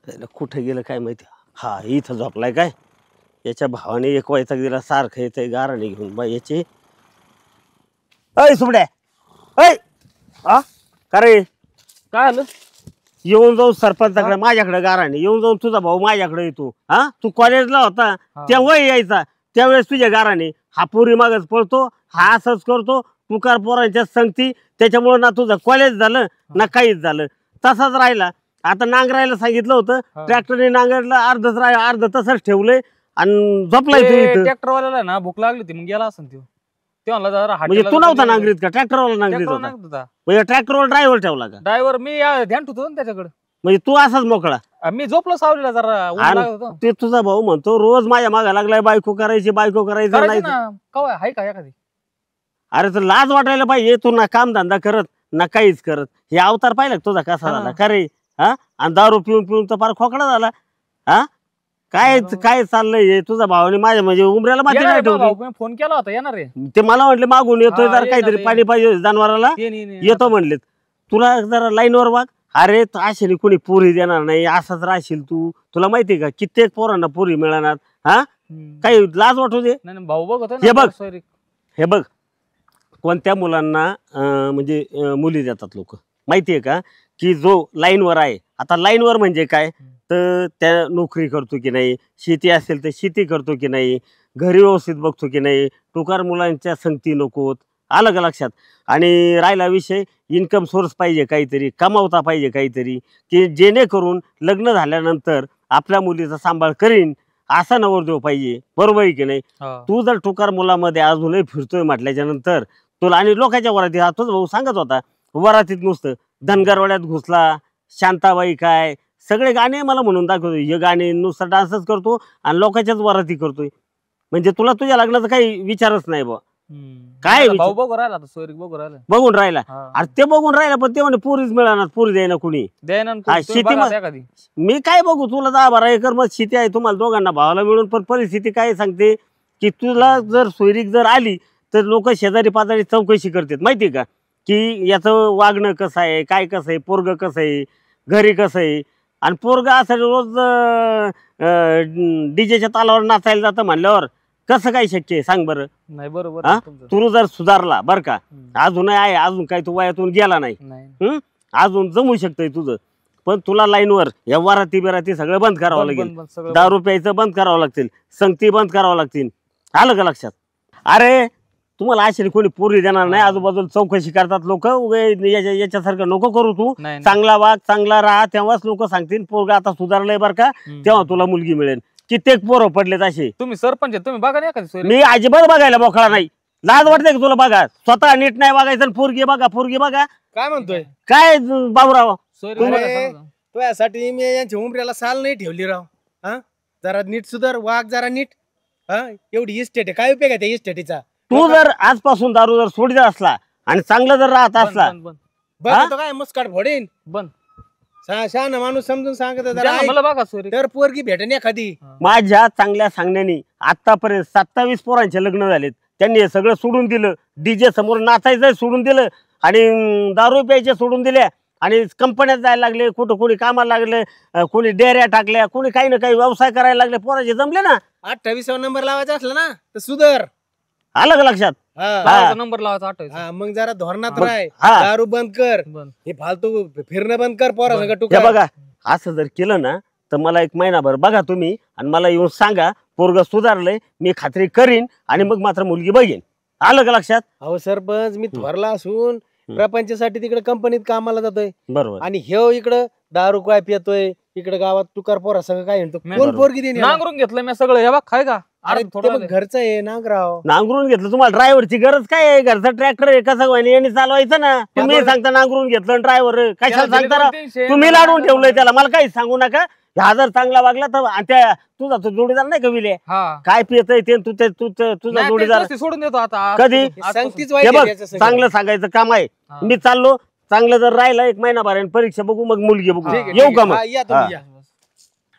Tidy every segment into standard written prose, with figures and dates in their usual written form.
त्याला कुठे गेलं काय माहिती. हा इथं झोपलाय काय. याच्या भावाने एक वैताग दिला सारखं येतंय गाराने घेऊन बा याची. अय सुबड्या अय आ का रे काय आलं? येऊन जाऊन सरपंचाकडे माझ्याकडे गाराने येऊन जाऊन तुझा भाऊ माझ्याकडे येतो. हा तू कॉलेजला होता तेव्हा यायचा त्यावेळेस तुझ्या गाराने हा पोरी मागच पळतो हा असंच करतो तुकार पोरांच्या संगती त्याच्यामुळे ना तुझं कॉलेज झालं ना काहीच झालं तसाच राहिला. आता नांगरायला सांगितलं होतं ट्रॅक्टरने नांगरला अर्ध तसंच ठेवलंय आणि झोपलाय तू इथं. ट्रॅक्टरवाल्याला ना भूक लागली होती मग गेला असं ते म्हणला जरा म्हणजे तू नव्हता नांगरीत का ट्रॅक्टरवाला नांगरीत होता म्हणजे ट्रॅक्टरवर ड्रायव्हर ठेवला का? ड्रायव्हर मी ध्यान ठेवतो ना त्याच्याकडे. म्हणजे तू असाच मोकळा मी झोपलो सावलीला जरा ऊन लागत होतं. ते तुझा भाऊ म्हणतो रोज माझ्या मागा लागलाय बायको करायची करायची नाही ना कवा आहे का एखादी. अरे तर लाज वाटायला पाहिजे तू ना काम धंदा करत ना काहीच करत हे अवतार पाहिला तुझा कसा झाला का रे. हा आणि दारू पिऊन पिऊन तर फार खोकडा झाला. हा काय काय चाललंय हे तुझा भावाने माझ्या म्हणजे उमऱ्याला माती नाही ठेवली. फोन केला होता येणार रे ते मला म्हटले मागून येतोय जर काहीतरी पाणी पाहिजे जनावराला येतो म्हणलेत. तुला जरा लाईनवर वाग. अरे अशाने कोणी पुरी देणार नाही असाच राहशील तू. तुला माहितीये का कित्येक पोरांना पुरी मिळणार. हा काही लाज वाटू दे. भाऊ बघ हे बघ हे बघ कोणत्या मुलांना म्हणजे मुली देतात लोक माहितीये का की जो लाईनवर आहे. आता लाईनवर म्हणजे काय तर त्या नोकरी करतो की नाही शेती असेल तर शेती करतो की नाही घरी व्यवस्थित बघतो की नाही टुकार मुलांच्या संगती नकोत. आलं का लक्षात. आणि राहिला विषय इन्कम सोर्स पाहिजे काहीतरी कमावता पाहिजे काहीतरी की जेणेकरून लग्न झाल्यानंतर आपल्या मुलीचा सांभाळ करीन असा नवरदेव पाहिजे. बरोबर आहे की नाही. तू जर टुकार मुलामध्ये अजूनही फिरतोय म्हटल्याच्या नंतर तुला आणि लोकांच्या वरातीत हा तोच भाऊ सांगत होता वरातीत नुसतं धनगरवाड्यात घुसला शांताबाई काय सगळे गाणे मला म्हणून दाखवतो. हे गाणे नुसतं डान्सच करतो आणि लोकांच्याच वराती करतोय. म्हणजे तुला तुझ्या लग्नाचा काही विचारच नाही बा. काय भाऊ बघू राहिला बघू राहिला बघून राहिला. अरे ते बघून राहिला पण ते म्हणे पुरीच मिळणार पुरी द्यायना कुणी शेती. मी काय बघू तुला 10-12 एकर मग शेती आहे तुम्हाला दोघांना भावाला मिळून पण परिस्थिती काय सांगते की तुला जर सोयरीक जर आली तर लोक शेजारी पाजारी चौकशी करतात माहिती का की याचं वागणं कसं आहे काय कसं आहे पोरग कसं आहे घरी कसं आहे. आणि पोरग असं रोज डीजेच्या तालावर नाचायला जातं म्हणल्यावर कसं काय शक्य आहे सांग बरं. नाही बरोबर. तू जर सुधारला बर का अजून आहे अजून काही तू वयातून गेला नाही अजून जमू शकतंय तुझं. पण तुला लाईनवर या वराती बिराती सगळं बंद करावं लागेल. दारू प्यायचं बंद करावं लागतील संगती बंद करावं लागतील. आलं का लक्षात. अरे तुम्हाला आश्चर्य कोणी पोरी देणार नाही. आजूबाजूला चौकशी करतात लोक याच्यासारखं नको करू तू चांगला वाग चांगला राहा तेव्हाच लोक सांगतील पोरगा आता सुधारलंय बरं का तेव्हा तुला मुलगी मिळेल. कित्येक पोरं पडलेत असे. तुम्ही सरपंच तुम्ही बघा नाही. मी अजिबात बघायला मोकळा नाही. लाज वाटते का तुला बघा स्वतः नीट नाही बघायचं पोरगी बघा काय म्हणतोय काय बाबूराव तुझ्यासाठी मी यांच्या उमऱ्याला साल नाही ठेवली राव. हा जरा नीट सुधार वाघ जरा नीट. हा एवढी इस्टेट आहे काय उपयोग आहे त्या इस्टेटीचा. तू जर आजपासून दारू जर सोडीत असला आणि चांगला जर राहत असला बघतो काय मुस्काट फोडेन बंद. शहाणा माणूस समजून सांगत मला बघा तर पोरगी भेटेन एखादी. माझ्या चांगल्या सांगण्याने आतापर्यंत 27 पोरांचे लग्न झालेत. त्यांनी हे सगळं सोडून दिलं डीजे समोर नाचायचं सोडून दिलं आणि दारू प्यायचे सोडून दिल्या आणि कंपन्यात जायला लागले कुठं कोणी कामाला लागले कोणी डेऱ्या टाकल्या कोणी काही ना काही व्यवसाय करायला लागले पोराचे जमले ना. 28वा नंबर लावायचा असला ना तर सुधर. आलं का लक्षात. नंबर लावायचा 28. मग जरा धोरणात राह दारू बंद कर हे फालतू फिरणं बंद कर पोरा सगळं. बघा असं जर केलं ना तर मला 1 महिनाभर बघा तुम्ही आणि मला येऊन सांगा पोरग सुधारलंय मी खात्री करीन आणि मग मात्र मुलगी बघेन. आलं का लक्षात. अहो सरपंच मी थोरला असून प्रपंचासाठी तिकडे कंपनीत कामाला जातोय बरोबर आणि हे इकडं दारू काय पितोय इकडे गावात तुकार पोरा सगळं काय म्हणतो कोण पोरगी देणे. नांगरून घेतलं मी सगळं हे बघ काय का. अरे थोडं घरचं आहे नांगराव नांगरून घेतलं तुम्हाला ड्रायव्हरची गरज काय आहे. घरचा ट्रॅक्टर आहे कसं व्हायला यांनी चालवायचं ना. तुम्ही सांगता नांगरून घेतलं ड्रायव्हर कशाला सांगता तुम्ही लाडून ठेवलंय त्याला मला काही सांगू नका. हा जर चांगला वागला तर त्या तुझा तो जोडीदार नाही का विले काय पियतय ते तुझा जोडीदार सोडून देतो आता कधी चांगलं सांगायचं काम आहे. मी चाललो चांगलं जर राहिलं 1 महिनाभर परीक्षा बघू मग मुलगी बघू येऊ का मग.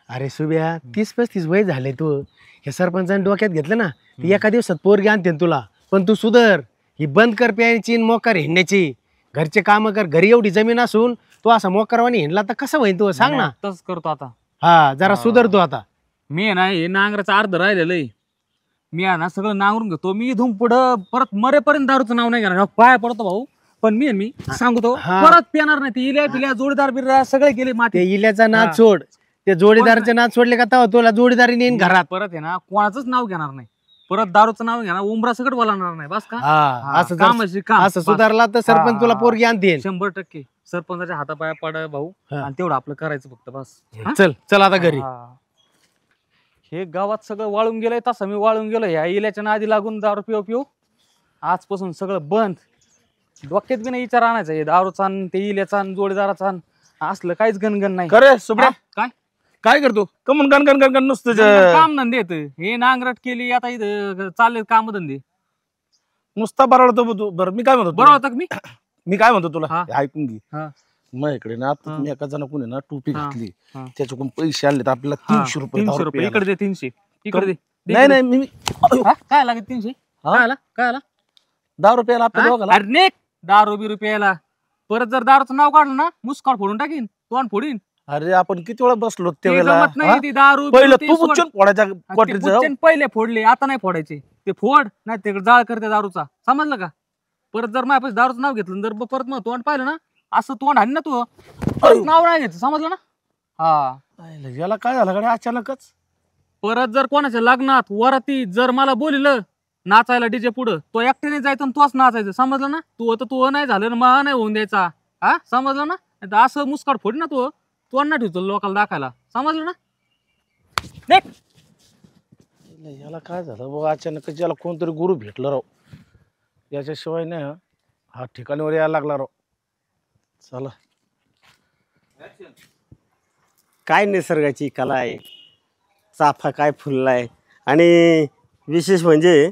अरे सुब्या 30-35 वय झाले तू हे सरपंचाने डोक्यात घेतलं ना एका दिवसात पोरगी आणते तुला. पण तू सुधर ही बंद कर प्यायची मोकार हिंडण्याची घरचे काम कर. घरी एवढी जमीन असून तू असा मोकारवानी हिंडला तर कसं होईल तू सांग ना. तसंच करतो आता हा जरा हा. सुधारतो आता. मी आहे ना हे नांगराचं अर्ध राहिलेलं आहे. मी आहे ना सगळं नांगरून घेतो. मी इथून पुढं परत मरेपर्यंत दारूचं नाव नाही घेणार. पाया पडतो भाऊ. पण मी सांगतो हा. परत पिणार नाही. ती इल्या पिल्या जोडीदार बिरदार सगळे गेले ते माती. इल्याचा नाद हा. सोड, ते जोडीदाराचे नाद सोडले का तेव्हा तुला जोडीदारी नेईन घरात. परत आहे ना कोणाचंच नाव घेणार नाही. परत दारूचं नाव घेणार उमरा सगळं बोलणार नाही. बस का हा असं जर- कामाची काम असं बस. सुधारला तर सरपंच हा. तुला पोरगी आणतील. 100% सरपंचाच्या हातापाया पड भाऊ. हा. आणि तेवढं आपलं करायचं फक्त बस. हा? चल चल आता घरी. हा. हे गावात सगळं वाळून गेलंय तसं मी वाळून गेलो. ह्या इल्याच्या नादी लागून दारू पिऊ आजपासून सगळं बंद. डोक्यात बी नाही विचार आणायचा. हे दारूचा आण, ते इल्याचा आण, जोडीदाराचा आण. असलं काहीच गणगण नाही. खरे सुबड्या हा? काय काय करतो कमून गण नुसतं काम धंदे येत. हे नांगरट केली आता इथं चालले काम धंदे. नुसता बरवतो तू. बरं मी काय म्हणतो बरोबर होतं का मी? मी काय म्हणतो तुला हा. हे ऐकून घे. हा. मग इकडे ना आता हा. तुम्ही एका जण कोणी ना टोपी हा. घातली हा. त्याच्याकडून पैसे आणले तर आपल्याला हा, 300 रुपये 300 दारू रुपये प्यायला. इकडे दे 300. इकडे दे. नाही नाही मी हा? काय लागेल 300? हा? काय आला काय आला? 10 रुपयाला आपल्या दोघाला. अरे नेक दारू बिरू प्यायला. परत जर दारूचं नाव काढलं ना मुस्काळ फोडून टाकीन. तोंड फोडीन. अरे आपण किती वेळा बसलो ते त्यावेळेला जमत नाही हा? ती दारू पहिलं बिरू ते तू सोड. बुच्चन फोडायच्या आणि ते क्वार्टरचं बुच्चन पहिले फोडले आता नाही फोडायचे. ते फोड नाही तिकडे जाळ करते दारूचा. समजलं का? परत जर माझ्या दारूचं नाव घेतलं जर परत मग तोंड पाहिलं ना असं तोंड हाण ना तू. परत नाव नाही घ्यायचं. समजलं ना? हा. याला काय झालं कडे अचानकच. परत जर कोणाच्या लग्नात वराती जर मला बोलिलं नाचायला डीजे पुढं तो एकट्याने जायचं आणि तोच नाचायचं. समजलं ना? तू नाही झालं ना मग नाही होऊन द्यायचा. हा समजलं ना? नाहीतर असं मुस्काट फोड ना तू अन्न ठेवतो लोकांना दाखायला. समजलं ना? नेक. याला काय झालं बघ अचानकच. याला कोणतरी गुरु भेटलं राव. याच्याशिवाय नाही हा ठिकाणीवर यायला लागला राव. चला काय निसर्गाची कला आहे. चाफा काय फुललाय. आणि विशेष म्हणजे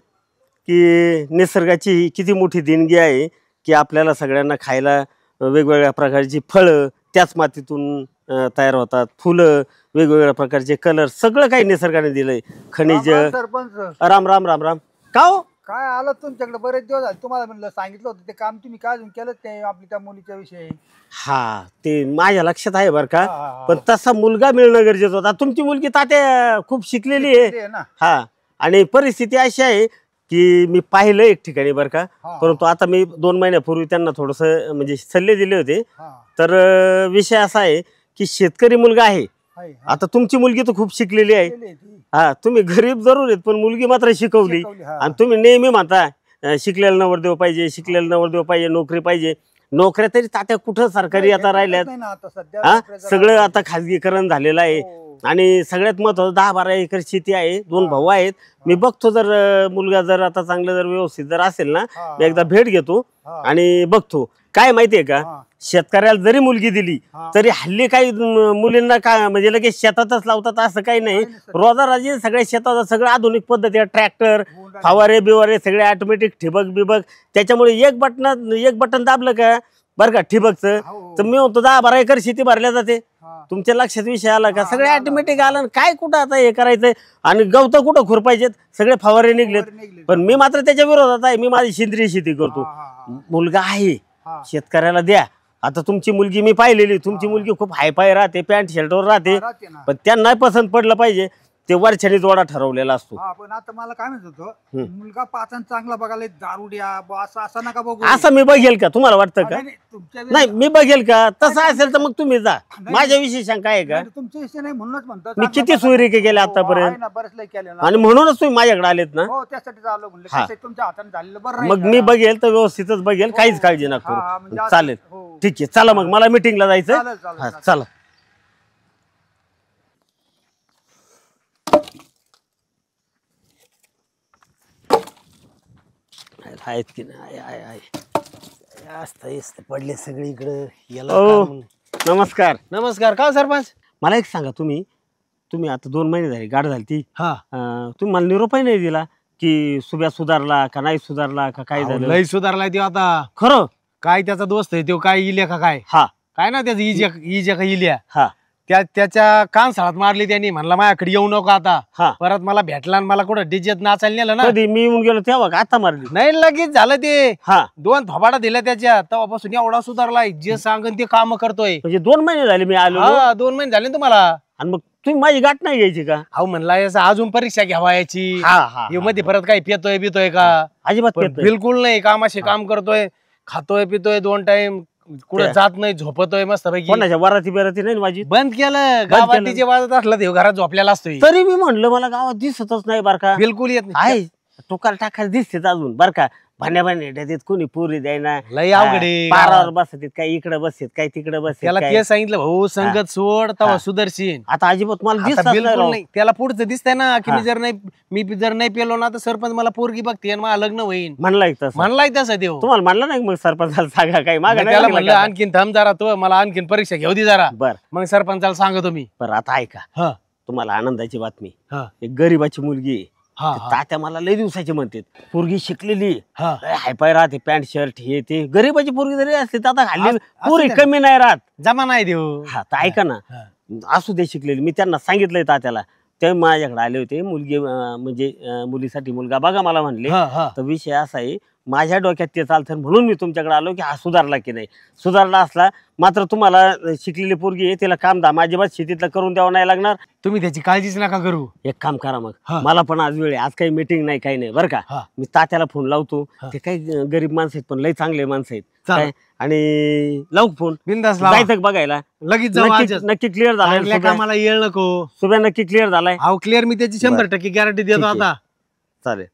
की निसर्गाची किती मोठी देणगी आहे की आपल्याला सगळ्यांना खायला वेगवेगळ्या प्रकारची फळं त्याच मातीतून तयार होतात. फुलं वेगवेगळ्या प्रकारचे कलर सगळं काही निसर्गाने दिलंय. खनिज. सरपंच राम राम राम राम. का हो? काय आलं तुमच्याकडे बरेच दिवस झाले. तुम्हाला म्हणलं सांगितलं होतं ते काम तुम्ही काय अजून केलं ते आपली त्या मुलीच्या विषयी. हा ते माझ्या लक्षात आहे बरं का. हा. पण तसा मुलगा मिळणं गरजेचं होतं. तुमची मुलगी तात्या खूप शिकलेली आहे. ते आहे ना. हा आणि परिस्थिती अशी आहे की मी पाहिलं एक ठिकाणी बरं का. हा. परंतु आता मी 2 महिन्यापूर्वी त्यांना थोडंसं म्हणजे सल्ले दिले होते. हा. तर विषय असा आहे की शेतकरी मुलगा आहे. आहे. आता तुमची मुलगी तर खूप शिकलेली आहे. केली ती. हा तुम्ही गरीब जरूर आहेत पण मुलगी मात्र शिकवली. शिकवली, हा. आणि तुम्ही नेहमी म्हणता शिकलेला नवरदेव पाहिजे, शिकलेला नवरदेव पाहिजे, नोकरी पाहिजे. नोकऱ्या तरी तात्या कुठं सरकारी आता राहिल्यात. नाही ना आता सध्या हा नोकऱ्या जरा- सगळं आता खाजगीकरण झालेलं आहे. हो. आणि सगळ्यात महत्वाचं 10-12 एकर शेती आहे. 2 भाऊ आहेत. मी बघतो जर मुलगा जर आता चांगलं जर व्यवस्थित जर असेल ना हा. मी एकदा भेट घेतो हा. आणि बघतो. काय माहितीये का हा. शेतकऱ्याला जरी मुलगी दिली हा. तरी हल्ली काही मुलींना काय म्हणजे लगेच शेतातच लावतात असं काही नाही. नाही, सर. रोजाराजी सगळ्या शेतात सगळं आधुनिक पद्धती आहे. ट्रॅक्टर होऊन राहिलं. फवारे बिवारे सगळे ऑटोमॅटिक ठिबक बिबक. त्याच्यामुळे एक बटन दाबलं का बरं का ठिबकचं हो. तर मी म्हणतो 10-12 एकर शेती भरल्या जाते. हा. तुमच्या लक्षात विषय आला का. हा, सगळे आला, ऑटोमॅटिक आलं. काय कुठं आता हे करायचंय आणि गवतं कुठं खुरपायचेत. सगळे फवारे निघलेत. वर निघले. पण मी मात्र त्याच्या विरोधात आहे. मी माझी सेंद्रिय शेती करतो. हा, हा, हा. मुलगा आहे हा. शेतकऱ्याला द्या. आता तुमची मुलगी मी पाहिलेली. तुमची मुलगी खूप हायफाय राहते, पॅन्ट शर्टवर राहते. राहते ना. पण त्यांना पसंत पडलं पाहिजे. ते वरच्याने जोडा ठरवलेला असतो. हा पण आता मला काय म्हणत होतो मुलगा पाचन चांगला बघायला दारू द्या असं नका बघू. असं मी बघेल का तुम्हाला वाटतं का. नाही, नाही, तुमच्या नाही मी बघेल का. तसं असेल तर मग तुम्ही जा. माझ्याविषयी शंका आहे का. नाही, तुमच्या विषय नाही म्हणूनच म्हणतो. मी किती चांगला सोयरीके केले हो, आतापर्यंत. आहे ना, बरेच लय केले ना. आणि म्हणूनच तुम्ही माझ्याकडे आलेत ना. हो त्यासाठी आलो म्हणलं हा. कसं आहे, तुमच्या हाताने झालेलं बरं राहील मग का? मी बघेल तर व्यवस्थितच बघेल. काहीच काळजी नका हा, हा, म्हणजे करू. असं- चालेल हो. ठीक आहे. चला मग मला मिटिंगला जायचं. चालेल, चालेल, हा चालेल. चला. आहेत की नाही पडले सगळे इकडं. याला ओ. काय म्हणू? नमस्कार. नमस्कार. का हो सरपंच. मला एक सांगा तुम्ही आता 2 महिने झाले गाठ झाली ती. हा तुम्ही मला निरोपही नाही दिला की सुब्या सुधारला का नाही सुधारला का काय अहो, झालं. लय सुधारलाय तो आता. खरं. काय त्याचा दोस्त आहे तो काय इल्या का काय हा काय ना त्याचं इजा का इल्या हा त्याच्या कानसाळात मारली त्यांनी. म्हणला माझ्याकडे येऊ नको आता. हा. परत मला भेटला आणि मला कुठं डिजेत नाचायला नेलं ना. कधी मी येऊन गेलो तेव्हा का आता मारली. नाही लगेच झालं ते. हा 2 थोबाडा दिल्या त्याच्या तेव्हापासून एवढा सुधारलाय. जे सांगन ते काम करतोय. म्हणजे 2 महिने झाले मी आलो. हा 2 महिने झाले ना तुम्हाला. आणि मग तुम्ही माझी गाठ नाही घ्यायची का? अहो म्हणला याचा अजून परीक्षा घ्यावा याची हा ह्यो मध्ये परत काही पितोय बितोय का? अजिबात पण येत नाही. बिलकुल नाही, कामाशी काम करतोय, खातोय पितोय 2 टाइम, कुठे त्या- जात नाही, झोपतोय मस्त पैकी. कोणाच्या वराती बेराती नाही ना माझी. बंद केलं, गावात केलं. डीजे वाजत असला देव घरात झोपलेला असतोय. तरी मी म्हणलं मला गावात दिसतच नाही बर का. बिलकुल येत नाही. आहे टोकार टाकायला दिसतेच अजून बर का. भाण्या भाण्या कोणी पुरी द्यायना, लय अवघड आहे. पारावर बसत काही इकडे बसत काही तिकडे बसत त्याला काय. ते सांगितलं भाऊ संगत सोड हा. तेव्हा सुदर्शीन. आता अजिबात मला आता दिसत बिलकुल नाही. नाही, त्याला पुढचं दिसतंय ना की हा. मी जर नाही पेलो ना तर सरपंच मला पोरगी बघते आणि मला लग्न होईन. म्हणलं तसं. म्हणलाय तसं देव. तुम्हाला म्हणलं नाही मग सरपंचाला सांगा काही मागा मग त्याला म्हणलं आणखीन थांब जरा, तो मला आणखीन परीक्षा घेऊ दे जरा. बर मग सरपंचाला सांगतो मी. बर आता ऐका हा तुम्हाला आनंदाची बातमी. हा एक गरीबाची मुलगी आहे. हा ते तात्या मला लय दिवसाची म्हणतात पोरगी शिकलेली हा. हायपाय राहते पॅन्ट शर्ट हे ते गरीबाची पोरगी जरी असते तर आता हल्ली असू पोरी द्या. कमी नाही राहत. जमा नाही देव. हा तर ऐका ना हा. असू दे शिकलेली. मी त्यांना सांगितलंय तात्याला ते माझ्याकडे आले होते मुलगी म्हणजे मुलीसाठी मुलगा बघा मला म्हणले. हा, हा. तर विषय असा आहे माझ्या डोक्यात ते चालतं म्हणून मी तुमच्याकडे आलो की हा सुधारला की नाही. सुधारला असला मात्र तुम्हाला शिकलेली पोरगी आहे तिला काम दाम अजिबात शेतीतलं करून द्यावं नाही लागणार. तुम्ही त्याची काळजीच नका करू. एक काम करा मग हा. मला पण आज वेळ आहे. आज काही मीटिंग नाही काही नाही बरं का. हा. मी तात्याला फोन लावतो. हा. ते काही गरीब माणसं आहेत पण लय चांगले माणसं आहेत चालेल. काय. आणि लावू फोन बिंदास लावा. जायचं का बघायला. लगेच जाऊ आजच. नक्की क्लिअर चांगल्या झालाय कामाला येळ नको. सुभ्या नक्की क्लिअर झालाय. अहो क्लिअर मी त्याची 100% गॅरंटी देतो ठीक आहे. आता. चालेल.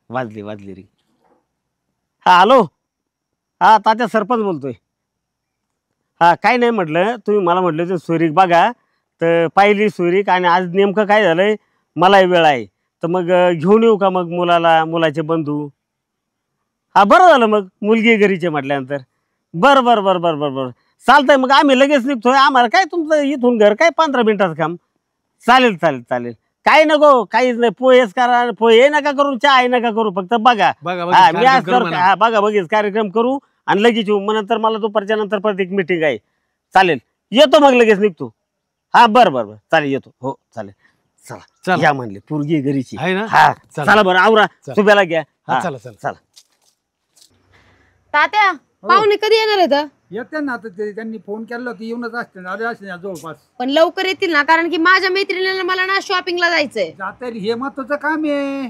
वाजली री. हा हॅलो. हा तात्या सरपंच बोलतोय. हा काय नाही म्हटलं तुम्ही मला म्हटलं तर सुरीक बघा तर पाहिली सुरीक आणि आज नेमकं काय झालंय मलाही वेळ आहे तर मग घेऊन येऊ का मग मुलाचे बंधू. हा बरं झालं मग मुलगी घरीचे म्हटल्यानंतर. बरं चालतंय मग आम्ही लगेच निघतोय. आम्हाला काय तुमचं इथून घर काय 15 मिनिटाचं काम. चालेल काय नको काहीच नाही. पोहेच करा पोहे नका करू चहा नका करू फक्त बघा. बघा हा मी आज करू म्हणा. बघा बघेच कार्यक्रम करू आणि लगेच येऊ. मग नंतर मला दुपारच्या नंतर परत एक मीटिंग आहे. चालेल येतो मग लगेच निघतो. हा बरं चालेल येतो. हो चालेल. चला चला. या म्हणले पोरगी घरीची. आहे ना? हा चला. चला बरं आवरा चला. सुब्याला घ्या. हा, हा, चला. चला. तात्या पाहुणे कधी येणार आहेत? येते ना आता त्यांनी फोन केला होता येऊनच असते ना. आले असते ना जवळपास. पण लवकर येतील ना, कारण की माझ्या मैत्रिणीला मला ना शॉपिंगला जायचंय. जाता हे महत्वाचं काम आहे.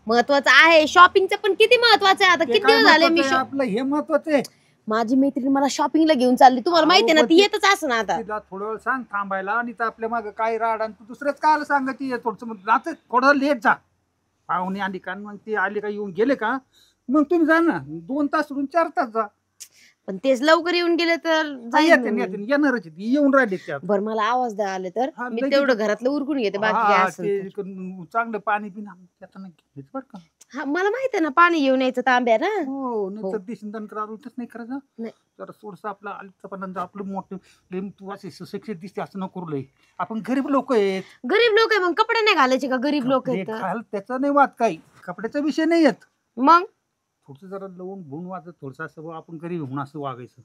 महत्वाचं आहे शॉपिंगचं, पण किती महत्वाचं आहे आता. ते किती काय दिवस झाले मी महत्वाचं आहे? आपलं हे महत्वाचं आहे. माझी मैत्रीण मला शॉपिंगला घेऊन चालली. तुम्हाला माहिती आहे ना, अहो, ती पण येतच असं ना आता. तिला थोडं वेळ सांग थांबायला आणि तर आपल्या मागं काय राड आणि तू दुसरंच काय सांगायची थोडस जात थोडं लेट जा. पाहुणे आली का मग ती आली का येऊन गेले का मग तुम्ही जा ना 2 तास सोडून 4 तास जा. पण तेच लवकर येऊन गेले तर येणारच येऊन राहिले त्यात. बरं मला आवाज द्या आले तर हा, मी लगेच. तेवढं घरातलं उरकून घेते. बाकी काय हा, असेल ते तर. चांगलं पाणी पिणं त्याचं घेत बर का. हा मला माहिती आहे ना, पाणी घेऊन यायचं तांब्या ना. हो नाही तर दिसून करावंच नाही करायचं. नाही. तर थोडस आपलं आलीचं आपलं मोठं तू असे सुशिक्षित दिसते असं नको करू लय. आपण गरीब लोक आहेत. गरीब लोक आहे मग कपडे नाही घालायचे का? गरीब लोक आहेत तर. त्याचा नाही वाद काही कपड्याचा विषय नाही येत. मग थोडस जरा लवून भून वाजत थोडस असं आपण गरीब होऊन असं वागायचं.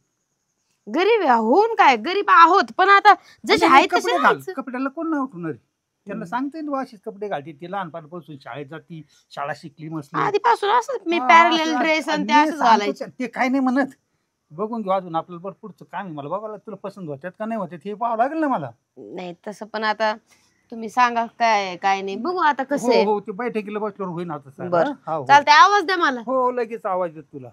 गरीब आहे, होऊन काय गरीब आहोत पण आता जसे आहेत तसे कपडे घाल राहायचं. कपड्याला कोण नाही उठवणार. त्यांना सांगते ना अशीच कपडे घालते. ती लहानपणापासून शाळेत जाती शाळा शिकली मसली. आधीपासून असं मी हा, पॅरलेल असं- ड्रेस आणि ते मी असंच सांगतो घालायचे. ते काय नाही म्हणत. बघून घेऊ अजून आपल्याला बरं पुढचं काम आहे. मला बघायला तुला पसंत होत्यात का नाही होत्यात हे पाहावं लागेल ना मला. नाही तसं पण आता तुम्ही सांगा काय काय नाही बघू आता कसं हो आहे. हो ते बैठकीला बसल्यावर होईन आता सर. बरं. हा, हो. चालतंय आवाज द्या मला. हो लगेच आवाज देत तुला.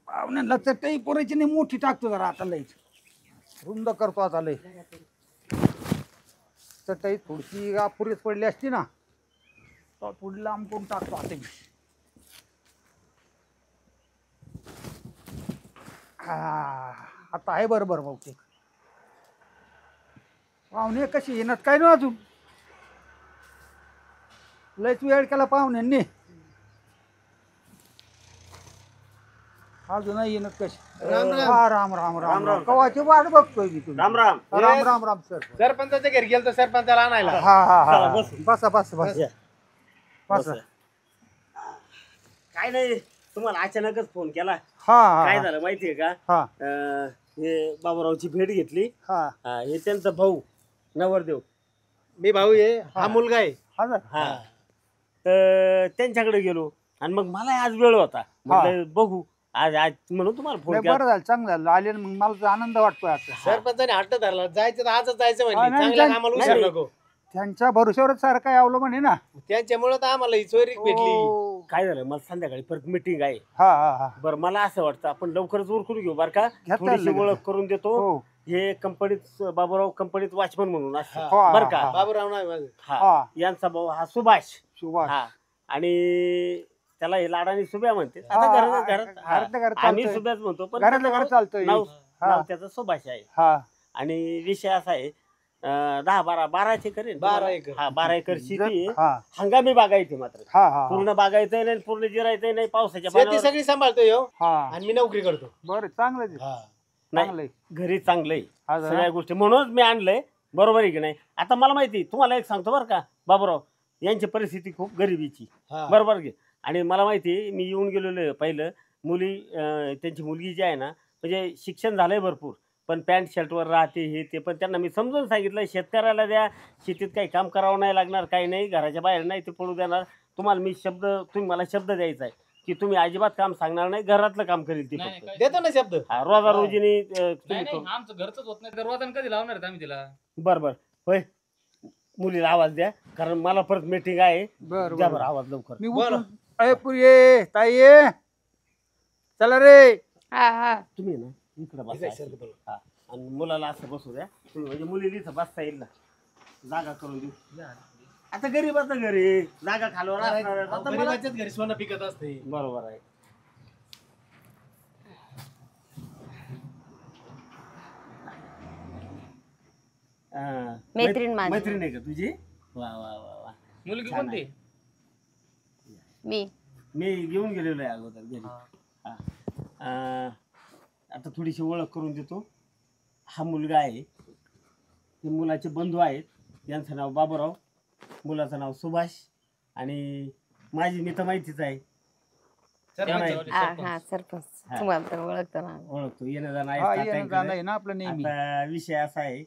पाहुण्यांना चटई पोरायची नाही मोठी टाकतो जरा आता लईच रुंद करतो आता लई. चटई थोडीशी अपुरीच पडली असती ना तर थोडी लांब करून टाकतो आता मी. आता आहे बरोबर बहुतेक. पाहुणे कशी येणार काय ना अजून लयच वेळ केला पाहुण्यांनी. अजून नाही येणार कशी. राम राम. हा, राम राम राम राम कवाची वाट बघतोय मी तुम्ही. राम राम. राम राम राम सर. सरपंचाच्या घरी गेलो सरपंचाला आणायला. हा हा चला, हा बस. बसा बसा बसा बसा. काय नाही तुम्हाला अचानकच फोन केला. हा काय हा झालं माहितीये का हा हे बाबूरावची भेट घेतली. हा हे त्यांचा भाऊ नवरदेव. मी भाऊ आहे, हा मुलगा आहे. हा ना. हा तर त्यांच्याकडे गेलो आणि मग मला आज वेळ होता म्हटलं बघू आज आज म्हणून तुम्हाला फोन लय केला. बरं झालं, चांगलं झालं आले ना, मग मला तर आनंद वाटतोय आता. सरपंचाने हट्ट धरला जायचं तर आजच जायचं हा, म्हणले नाही, चांगल्या नाही, कामाला नाही, उशीर नाही. नको. त्यांच्या भरोश्यावरच सारखं यावलं म्हणे ना. त्यांच्यामुळे तर आम्हाला ही चोरी भेटली. हो. काय झालं मला संध्याकाळी परत मिटिंग आहे. हा हा हा. बरं मला असं वाटतं आपण लवकरच उरकून घेऊ बरं का. घेता थोडीशी लगेच. ओळख करून देतो. हो. हे कंपनीत बाबूराव कंपनीत वॉचमन म्हणून असतो हा, बरं का. हा, बाबूराव नाही माझं. हा हा. यांचा भाऊ हा सुभाष. सुभाष. हा आणि त्याला हे लाडाने सुभ्या म्हणते. हा, आता हा, घरात घरातल्या घरात आम्ही चालतंय. सुभ्याच म्हणतो पण घरातल्या घरात चालतंय. नाव हा. नाव त्याचं सुभाष आहे. हा. आणि विषय असा आहे 10-12 एकर आहे. 12 एकर. हा 12 एकर शेती आहे. हा हंगामी बागायती मात्र हा हा पूर्ण बागायचंय नाही पूर्ण जिरायचंय नाही पावसाच्या शेती पाण्यावर. सगळी सांभाळतो ह्यो हा. आणि मी नोकरी करतो. बरं चांगलं आहे. नाही चांगलंय. घरी चांगलंय हा जरा. सगळ्या गोष्टी म्हणूनच मी आणलंय. बरोबर आहे की नाही. आता मला माहिती तुम्हाला एक सांगतो बरं का बाबूराव यांची परिस्थिती खूप गरिबीची हा. बरोबर की. आणि मला माहिती आहे मी येऊन गेलेलो आहे पहिलं मुली त्यांची मुलगी जी आहे ना म्हणजे शिक्षण झालंय भरपूर पण पॅन्ट शर्टवर राहते हे ते पण त्यांना मी समजून सांगितलं शेतकऱ्याला द्या शेतीत काही काम करावं नाही लागणार काही नाही घराच्या बाहेर नाही ते पडू देणार तुम्हाला मी तुम्ही मला शब्द द्यायचा आहे की तुम्ही अजिबात काम सांगणार नाही घरातलं काम करील ती नाही, फक्त. काय- देतो ना शब्द. हा, रोजा रोजीने नाही तुम्ही नाही आमचं घरचंच होत नाही दरवाजा कधी लावणार आहेत आम्ही तिला. बरं बरं होय मुलीला आवाज द्या कारण मला परत मीटिंग आहे. बरं द्या बरं. बरं आवाज लवकर. मी बोला. उठून अय पुरी ताई ये. चला रे. हा हा तुम्ही ना इकडे बसा हा आणि मुलाला असं बसू द्या तुम्ही म्हणजे मुलीला इथं बसता येईल ना जागा करून देऊ. आता गरीबाचं घरी जागा खालवर असणार. आता मला- गरीबाच्याच घरी सोनं पिकत असते. बरोबर आहे. मैत्रीण माझी. मैत्रीण आहे का तुझी वा वा वा वा मुलगी छान कोणती? मी मी घेऊन गेलेलो आहे अगोदर घरी. हा. आता थोडीशी ओळख करून देतो. हा मुलगा आहे हे मुलाचे बंधू आहेत यांचं नाव बाबूराव मुलाचं नाव सुभाष आणि माझी मी तर माहितीच आहे सरपंच. हा हा सरपंच हा. तुम्हाला तर ओळखतो ना. ओळखतो येणं जाणं हा आहे येणं जाणं तात्यांकडे. आहे ना आपलं नेहमी. आता विषय असा आहे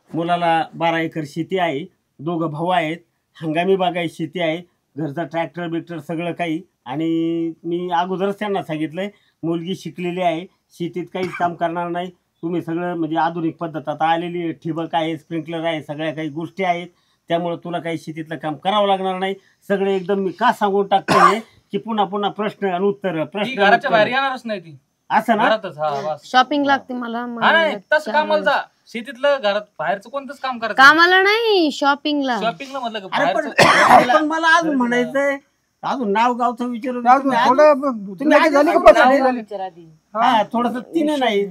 मुलाला 12 एकर शेती आहे 2 भाऊ आहेत हंगामी बागायत शेती आहे घरचा ट्रॅक्टर बिक्टर सगळं काही आणि मी अगोदरच त्यांना सांगितलंय मुलगी शिकलेली आहे शेतीत काहीच काम करणार नाही तुम्ही सगळं म्हणजे आधुनिक पद्धत आता आलेली आहे ठिबक आहे स्प्रिंकलर आहे सगळ्या काही गोष्टी आहेत त्यामुळे तुला काही शेतीतलं काम करावं लागणार नाही सगळे एकदम मी का सांगून टाकतोय की पुन्हा पुन्हा प्रश्न आणि उत्तर ती प्रश्न घराच्या बाहेर उत्तर. येणारच नाही ती असं ना घरातच. हा बस. शॉपिंग लागते मला मग हा नाही तसं चार कामाला वाजता. जा शेतीतलं घरात बाहेरचं कोणतंच काम करायचं कामाला नाही शॉपिंगला. शॉपिंगला म्हटलं का अरे पण बाहेरचं पण मला अजून म्हणायचंय अजून नाव गावचं विचारून अजून तुम्ही अजून- थोडं तुम्ही लगेच झाली का आधी बस? झाली? हा थोडस तिने नाही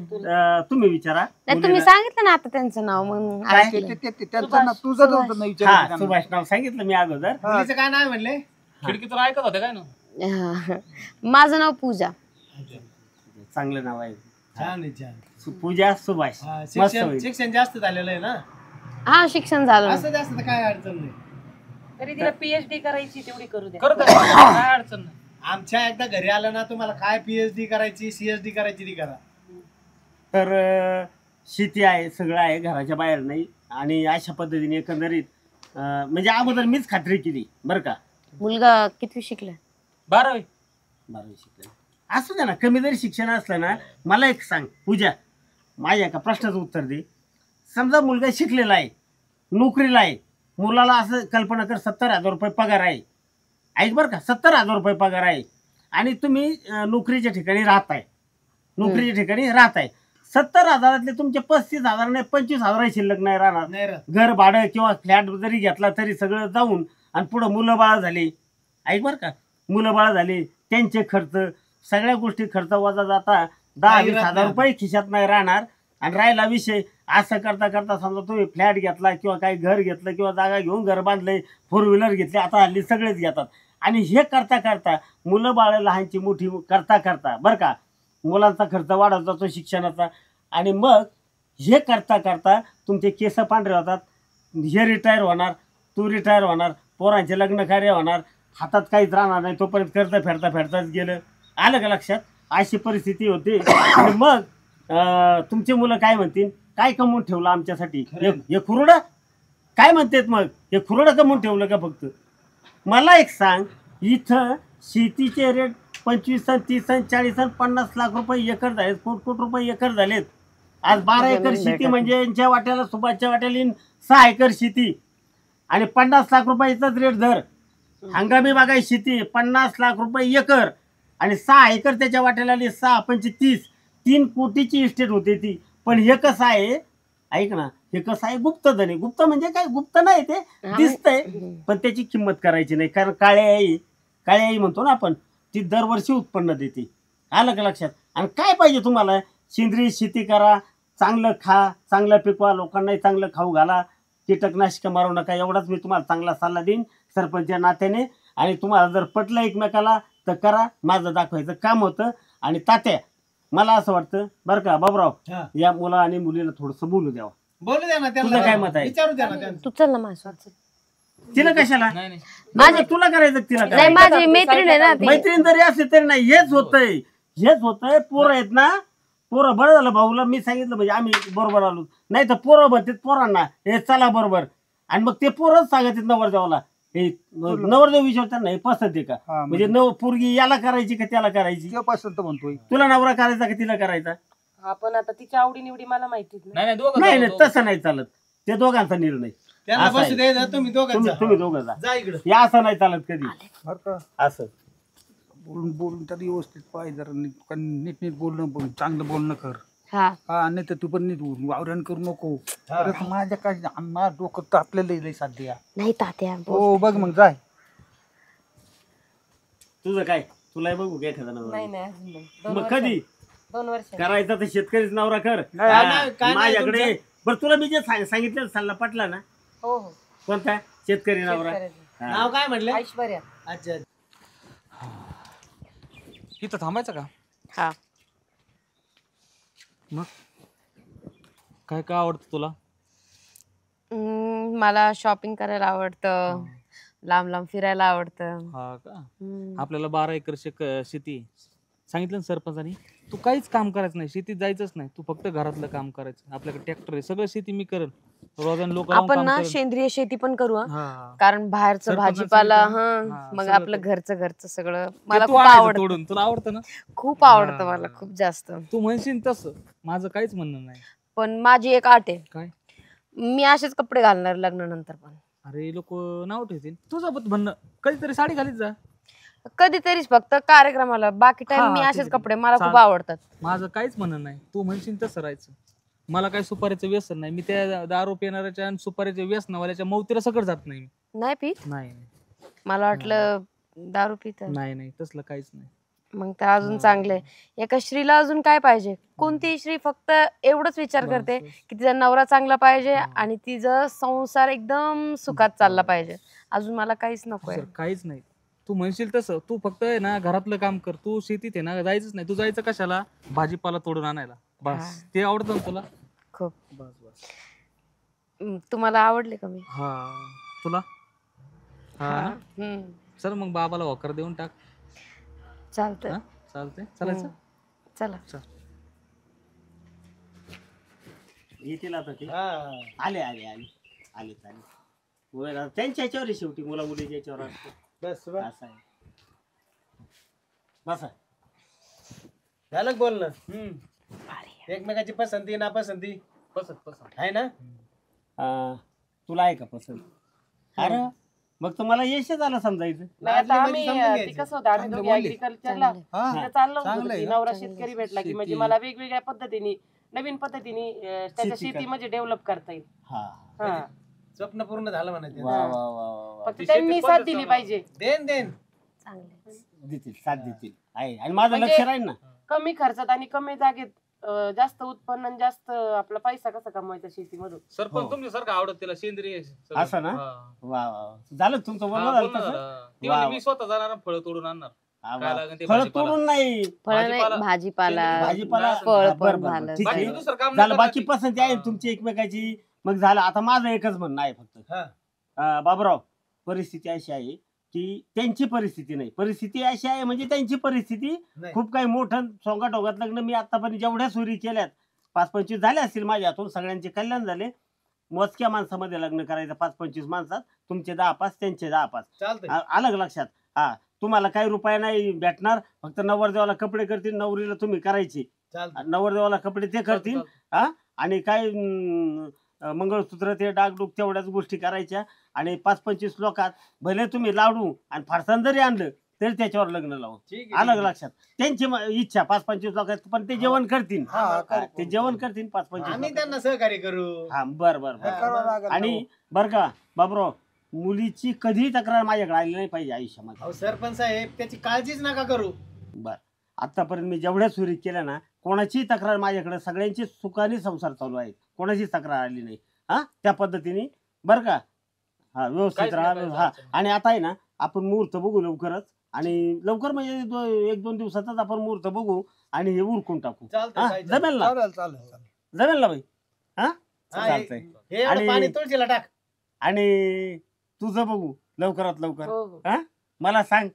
तुम्ही विचारा नाही तुम्ही सांगितलं ना आता त्यांचं नाव मग काय? ऐकलं. त्यांचं ना तुझं नव्हतं ना हा विचारायचं त्यांना. सुभाष नाव सांगितलं मी अगोदर मुलीचं काय नाव म्हणले? खिडकीतून ऐकत होते काय ना. हा. माझं नाव पूजा. चांगलं नाव आहे छान आहे छान. पूजा सुभाष हा, मस्त शिक्षण होईल. शिक्षण जास्त झालेलं आहे ना हा शिक्षण झालं. असं जास्त तर काय अडचण नाही. तरी तिला पीएचडी करायची तेवढी करू द्या. करत आहे. काय अडचण नाही. आमच्या एकदा घरी आलं ना तुम्हाला काय पीएचडी करायची सीएचडी करायची ती करा. तर शेती आहे सगळं आहे घराच्या बाहेर नाही आणि अशा पद्धतीने एकंदरीत म्हणजे अगोदर मीच खात्री केली बरं का मुलगा कितवी शिकला? 12वी. 12वी शिकले असू द्या ना कमी जरी शिक्षण असलं ना मला एक सांग पूजा माझ्या एका प्रश्नाचं उत्तर दे समजा मुलगा शिकलेला आहे नोकरीला आहे मुलाला असं कल्पना कर 70,000 रुपये पगार आहे ऐक बरं का 70,000 रुपये पगार आहे आणि तुम्ही नोकरीच्या ठिकाणी राहताय नोकरीच्या ठिकाणी राहताय 70,000 तुमचे 35,000 नाही 25,000 शिल्लक नाही राहणार नाही रे. घर भाडं किंवा फ्लॅट जरी घेतला तरी सगळं जाऊन आणि पुढं मुलं बाळ झाली ऐक बरं का मुलं बाळ झाली त्यांचे खर्च सगळ्या गोष्टी खर्च वजा जाता 10-20 हजार रुपये खिशात नाही राहणार आणि राहिला विषय असं करता करता समजा तुम्ही फ्लॅट घेतला किंवा काही घर घेतलं किंवा जागा घेऊन घर बांधलंय 4 व्हीलर घेतली आता हल्ली सगळेच घेतात आणि हे करता करता मुलं बाळ लहानची मोठी करता करता बरं का मुलांचा खर्च वाढत जातो शिक्षणाचा आणि मग हे करता करता तुमचे केस पांढरे होतात हे रिटायर होणार तू रिटायर होणार पोरांचे लग्न कार्य होणार हातात काहीच राहणार नाही तोपर्यंत करता फेडताच गेलं आलं का लक्षात अशी परिस्थिती होती आणि मग तुमचे मुलं काय म्हणतील काय कमवून ठेवलं आमच्यासाठी हे खुरडं काय म्हणतात मग हे खुरडं कमवून ठेवलं का फक्त मला एक सांग इथं शेतीचे रेट 25 आणि 30 आणि 40 आणि 50 लाख रुपये एकर झालेत, कोट रुपये एकर झालेत. आज 12 एकर शेती म्हणजे यांच्या वाट्याला सुभाषच्या वाट्याला 6 एकर शेती आणि 50 लाख रुपयाचाच रेट धर. हंगामी बागायत शेती 50 लाख रुपये एकर आणि 6 एकर त्याच्या वाट्याला आली. 6 पंचे 30, 3 कोटीची इस्टेट होते ती. पण हे कसं आहे, ऐक ना, हे कसं आहे गुप्त धन आहे. गुप्त म्हणजे काय, गुप्त नाही ते दिसतंय पण त्याची किंमत करायची नाही. कारण काळी आई म्हणतो ना आपण, ती दरवर्षी उत्पन्न देते. आलं का लक्षात? आणि काय पाहिजे तुम्हाला, सेंद्रिय शेती करा, चांगलं खा, चांगलं पिकवा, लोकांनाही चांगलं खाऊ घाला, कीटकनाशकं मारू नका. एवढाच मी तुम्हाला चांगला सल्ला देईन सरपंच या नात्याने. आणि तुम्हाला जर पटलं एकमेकाला तर करा, माझं दाखवायचं काम होतं. आणि तात्या, मला असं वाटतं बरं का बाबराव, या मुला आणि मुलीला थोडंसं बोलू द्यावं. बोलू द्या ना तुझं काय मत आहे? विचारू द्या ना तू चल ना माझ्यासोबत. तिला कशाला? नाही नाही माझं तुला करायचं तिला नाही, करायचं. माझी मैत्रीण आहे ना ती. मैत्रीण जरी असली तरी नाही, हेच होतंय. पोरं आहेत ना, पोरं बरं झालं भाऊला मी सांगितलं म्हणजे आम्ही बरोबर आलो. नाही तर पोरं म्हणतात पोरांना हे चला बरोबर, आणि मग ते पोरच सांगतात नवरदेवाला, हे नवरदेव विचारतात ना हे पसंत आहे का, हा, म्हणजे पोरगी याला करायची का त्याला करायची, किंवा पसंत म्हणतोय. तुला नवरा करायचा का तिला करायचा? हा पण आता तिच्या आवडी निवडी मला माहितीच नाही. नाही दोघं नाही जाऊ, नाही, दोघं. तसं नाही चालत. ते दोघांचा निर्णय. त्यांना असं आहे. बसू द्या, तुम्ही दोघं तुम्ही दोघं जा. जा इकडं. या असं नाही चालत कधी बरं का, असं. बोलून तर व्यवस्थित पाहिजे, जरा नीट बोलणं, चांगलं बोलणं कर. हा हा, नाही तर तू पण नीट वावरण करू नको. परत माझ्या काय माझं डोकं तर आपल्याला लय सध्या. नाही तात्या हो बघ मग जाय. तुझं काय, तुला बघू काय एखादा नाही नवरा? नाही अजून नाही. मग कधी 2 वर्ष करायचा तर शेतकरीच नवरा कर. नाही, हा, नाही, काय नाही माझ्याकडे बरं तुला मी जे सांगितलं सल्ला पटला ना, हो हो कोणता शेतकरी नवरा? शेतकऱ्याचं. हा. नाव काय म्हटलं? ऐश्वर्या. अच्छा. इथं थांबायचं का? हा. मग काय काय आवडतं तुला? मला शॉपिंग करायला आवडतं, लांब लांब फिरायला आवडतं. हा का? हम्म. आपल्याला 12 एकर शेती आहे. सांगितलं ना सरपंचानी, तू काहीच काम करायचं नाही, शेतीत जायचंच नाही, तू फक्त घरातलं काम करायचं. आपल्याकडे ट्रॅक्टर आहे, सगळं शेती मी करेन. रोजाने लोक आपण ना सेंद्रिय शेती पण करू हं. हा कारण बाहेरचं सरपंचाचं भाजीपाला सांगितलं. हा हा, मग सगळं आपलं ते. घरचं सगळं ते मला तू खूप आणायचं आवडतं. तोडून. तुला आवडतं ना? खूप आवडतं हा. मला खूप जास्त. तू म्हणशील तसं, माझं काहीच म्हणणं नाही. पण माझी एक अट आहे, काय? मी असेच कपडे घालणार लग्नानंतर पण. अरे लोक नाव ठेवतील. तुझं पण म्हणणं, कधीतरी साडी घालीत जा. कधीतरीच फक्त कार्यक्रमाला, बाकी टाइम हा, मी ठीक असेच आहे. कपडे मला खूप चालतं. आवडतात. माझं काहीच म्हणणं नाही, तू म्हणशील तसं राहायचं. मला काही सुपारीचं व्यसन नाही. मी त्या दारू पिणाऱ्याच्या आणि सुपारीच्या व्यसनावाल्याच्या मौतीला सकट जात नाही. नाही पीत? नाही मला वाटलं दारू पित. नाही नाही, तसलं काहीच नाही. मग तर अजून चांगलंय. एका स्त्रीला अजून काय पाहिजे? कोणतीही स्त्री फक्त एवढंच विचार करते की तिचा नवरा चांगला पाहिजे आणि तिचा संसार एकदम सुखात चालला पाहिजे. अजून मला काहीच नकोय. सर, काहीच नाही. तू म्हणशील तसं, तू फक्त आहे ना घरातलं काम कर. तू शेतीत आहे ना जायचंच नाही. तू जायचं कशाला? भाजीपाला तोडून आणायला. बस ते आवडतं ना तुला? खूप. बस बस. तुम्हाला आवडले का मी? हा, तुला? हा. हम्म. चल मग बाबाला होकार देऊन टाक. चालतंय. हा, चालतंय. चालायचं? चला. येतील आता ते. हा. आले त्यांच्या ह्याच्यावर आहे शेवटी, मुला मुलीच्या ह्याच्यावर असतं. बस बस. असं आहे. बसा. झालं का बोलणं? एकमेकाची पसंती नापसंती पसंत आहे ना? तुला आहे का पसंत? अरे मग तुम्हाला यश झालं समजायचं. नाही आता लागली म्हणजे समजून आम्ही घ्यायचं. ती कसं होतं, आम्ही दोघी ऍग्रिकल्चरला हा, चाललं चांगलं होतं आहे की ना. नवरा शेतकरी भेटला की म्हणजे शेती. मला वेगवेगळ्या पद्धतीने नवीन पद्धतीने त्याच्या शेती शेती म्हणजे डेव्हलप करता येईल. हा. हा. स्वप्न पूर्ण झालं म्हणायचं. वा वा वा वा वा. फक्त त्यांनी साथ दिली पाहिजे. देन चांगले. देतील, साथ देतील. आहे आणि माझं म्हणजे- लक्ष राहील ना. कमी खर्चात आणि कमी जागेत जास्त उत्पन्न आणि जास्त आपला पैसा कसा कमवायचा शेतीमधून. सरपंच तुमच्यासारखं आवडत तिला सेंद्रिय असं ना? हा. वा वा. झालं तुमचं हा, बोलणं बोल झालं ना तसं? जरा. ती वा, म्हणली वा. मी स्वतः जाणार आणि फळं तोडून आणणार. हा, काय वा. लागेल ते फळं भाजीपाला. तोडून नाही, फळ नाही, भाजीपाला. भाजीपाला, भाजीपाला फळ हा, पण बरं, बरं, झालं. ठीक बाकी आहे. दुसरं काम झालं, नाही बाकी करणार ती. पसंती आहे हा. तुमची एकमेकाची. मग झालं. आता माझं एकच म्हणणं आहे फक्त, बाबराव, परिस्थिती अशी आहे की त्यांची परिस्थिती नाही, परिस्थिती अशी आहे म्हणजे त्यांची परिस्थिती नाही. खूप काही मोठं सोंगाटोगात लग्न मी आतापर्यंत जेवढ्या सुरी केल्यात 5-25 झाले असतील माझ्या हातून, सगळ्यांचे कल्याण झाले. मोजक्या माणसामध्ये लग्न करायचं 5-25 माणसात, तुमचे 10-5 त्यांचे 10-5. चालतंय. आलं का लक्षात? हा, तुम्हाला काही रुपया नाही भेटणार, फक्त नवरदेवाला कपडे करतील, नवरीला तुम्ही करायचे, नवरदेवाला कपडे ते करतील. हा आणि काय मंगळसूत्र ते डागडूग तेवढ्याच गोष्टी करायच्या. आणि 5-25 लोकात भले तुम्ही लाडू आणि फरसाण जरी आणलं तरी त्याच्यावर लग्न लावू. आलं का लक्षात? त्यांची इच्छा 5-25 लोकात, पण ते जेवण करतील. ते जेवण करतील 5-25 आम्ही त्यांना सहकार्य करू. हा बर बर बर. आणि बर का बाबराव, मुलीची कधीही तक्रार माझ्याकडे आली नाही पाहिजे आयुष्यामध्ये. अहो सरपंच साहेब त्याची काळजीच नका करू. बर, आतापर्यंत मी जेवढ्या सुरी केल्या ना, कोणाची तक्रार माझ्याकडे, सगळ्यांची सुखाने संसार चालू आहे, कोणाची तक्रार आली नाही. हा त्या पद्धतीने बर का. हा व्यवस्थित राहा. हा आणि आता आहे ना, आपण मुहूर्त बघू लवकरच, आणि लवकर म्हणजे 1-2 दिवसातच आपण मुहूर्त बघू आणि हे उरकून टाकू. जमेल ना? जमेल ना बाई? हा चालतंय. हे पाणी तुळशीला टाक. आणि तुझं बघू लवकरात लवकर. हो हो हा मला सांग,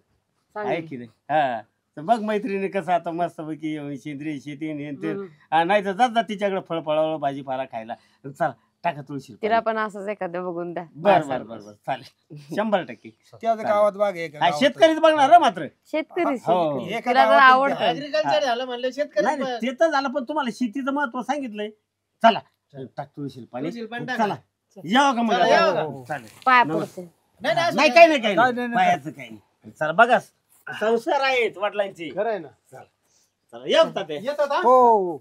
आहे सांगेन. की नाही? हा तर बघ मैत्रिणी कसं आता मस्त पैकी सेंद्रिय शेती हम्म. नाही तर जात तिच्याकडे फळफळावळ भाजीपाला खायला. चला टाका तुळशी. तिला पण असंच एखादं बघून द्या. बर बर बर बर चालेल 100%. त्याच गावात बाग आहे हा, शेतकरीच बघणार हं मात्र. शेतकरी हो, हो. तिला तर आवडतं. ऍग्रिकल्चर झालं म्हणलं नाही शेतकरी. नाही, ते तर झालं, पण तुम्हाला शेतीचं महत्व सांगितलंय. चला टाक तुळशी पाणी. तुळशीला पाणी टाक. चला यावं का मग? चला, यावं का? हो, चालेल. पाया नमस्ते. पडते. नाही नाही, असं नाही काही नाही नाही, काही नाही, नाही, नाही. पायाचं काही नाही. चला बघा, संसार आहेत वडिलांचे. खरं आहे ना. चला येऊ तात्या. येतात हा? हो.